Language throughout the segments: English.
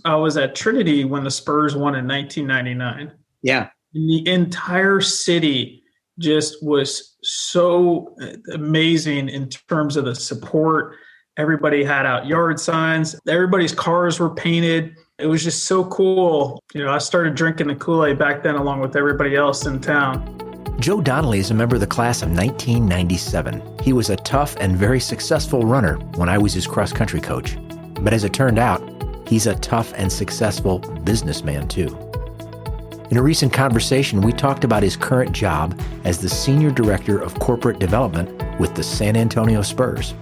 I was at Trinity when the Spurs won in 1999. Yeah. And the entire city just was so amazing in terms of the support. Everybody had out yard signs. Everybody's cars were painted. It was just so cool. I started drinking the Kool-Aid back then along with everybody else in town. Joe Donnelly is a member of the class of 1997. He was a tough and very successful runner when I was his cross-country coach. But as it turned out, he's a tough and successful businessman too. In a recent conversation, we talked about his current job as the Senior Director of Corporate Development with the San Antonio Spurs.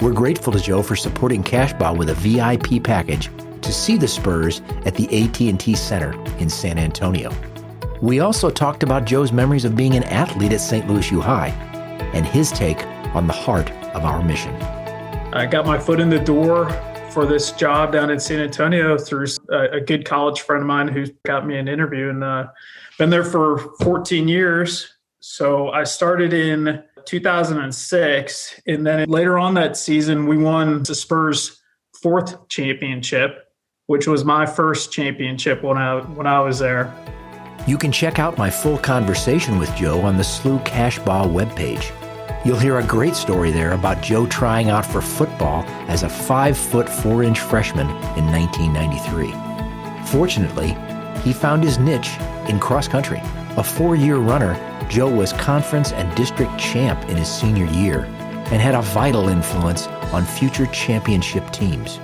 We're grateful to Joe for supporting Cashbah with a VIP package to see the Spurs at the AT&T Center in San Antonio. We also talked about Joe's memories of being an athlete at St. Louis U High and his take on the heart of our mission. I got my foot in the door for this job down in San Antonio through a good college friend of mine who got me an interview, and been there for 14 years. So I started in 2006, and then later on that season, we won the Spurs' 4th championship, which was my first championship when I was there. You can check out my full conversation with Joe on the SLUH Cashbah webpage. You'll hear a great story there about Joe trying out for football as a 5' 4" freshman in 1993. Fortunately, he found his niche in cross country. A 4-year runner, Joe was conference and district champ in his senior year and had a vital influence on future championship teams.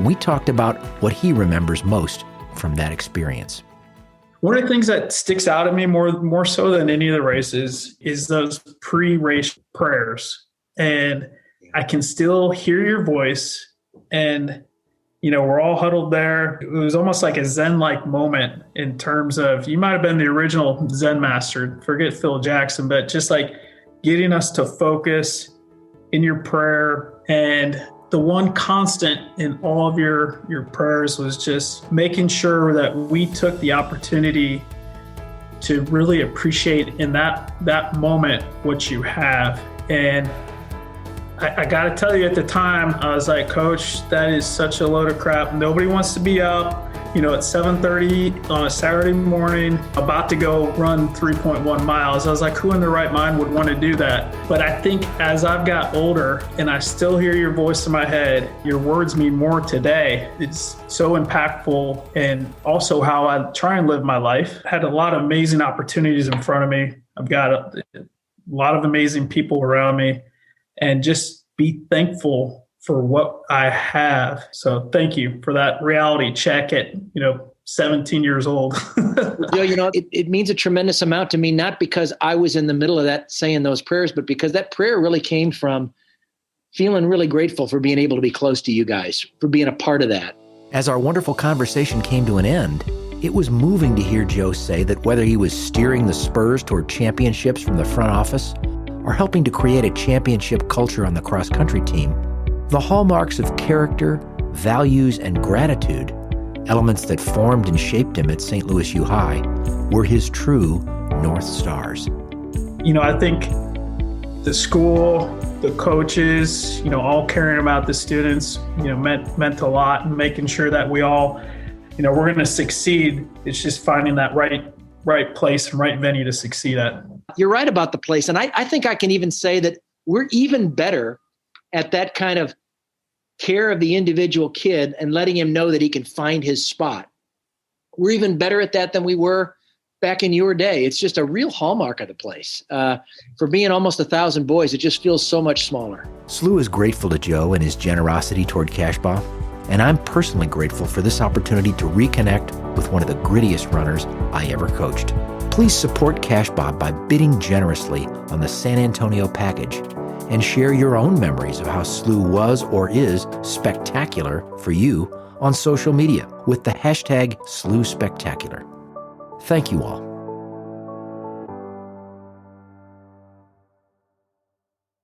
We talked about what he remembers most from that experience. One of the things that sticks out at me more so than any of the races is those pre-race prayers. And I can still hear your voice, and we're all huddled there. It was almost like a Zen-like moment in terms of, you might have been the original Zen master, forget Phil Jackson, but just like getting us to focus in your prayer. And the one constant in all of your prayers was just making sure that we took the opportunity to really appreciate in that moment what you have. And I got to tell you, at the time, I was like, Coach, that is such a load of crap. Nobody wants to be up, at 7:30 on a Saturday morning, about to go run 3.1 miles. I was like, who in their right mind would want to do that? But I think as I've got older and I still hear your voice in my head, your words mean more today. It's so impactful, and also how I try and live my life. I had a lot of amazing opportunities in front of me. I've got a lot of amazing people around me. And just be thankful for what I have. So thank you for that reality check at, 17 years old. It means a tremendous amount to me, not because I was in the middle of that saying those prayers, but because that prayer really came from feeling really grateful for being able to be close to you guys, for being a part of that. As our wonderful conversation came to an end, it was moving to hear Joe say that whether he was steering the Spurs toward championships from the front office or helping to create a championship culture on the cross-country team, the hallmarks of character, values, and gratitude, elements that formed and shaped him at St. Louis U High, were his true North Stars. I think the school, the coaches, all caring about the students, meant a lot, and making sure that we all, we're going to succeed. It's just finding that right place and right venue to succeed at. You're right about the place. And I think I can even say that we're even better at that kind of care of the individual kid and letting him know that he can find his spot. We're even better at that than we were back in your day. It's just a real hallmark of the place. For being almost 1,000 boys, it just feels so much smaller. SLUH is grateful to Joe and his generosity toward Cashbah, and I'm personally grateful for this opportunity to reconnect with one of the grittiest runners I ever coached. Please support Cashbah by bidding generously on the San Antonio package and share your own memories of how SLUH was or is spectacular for you on social media with the hashtag SLUHSpectacular. Thank you all.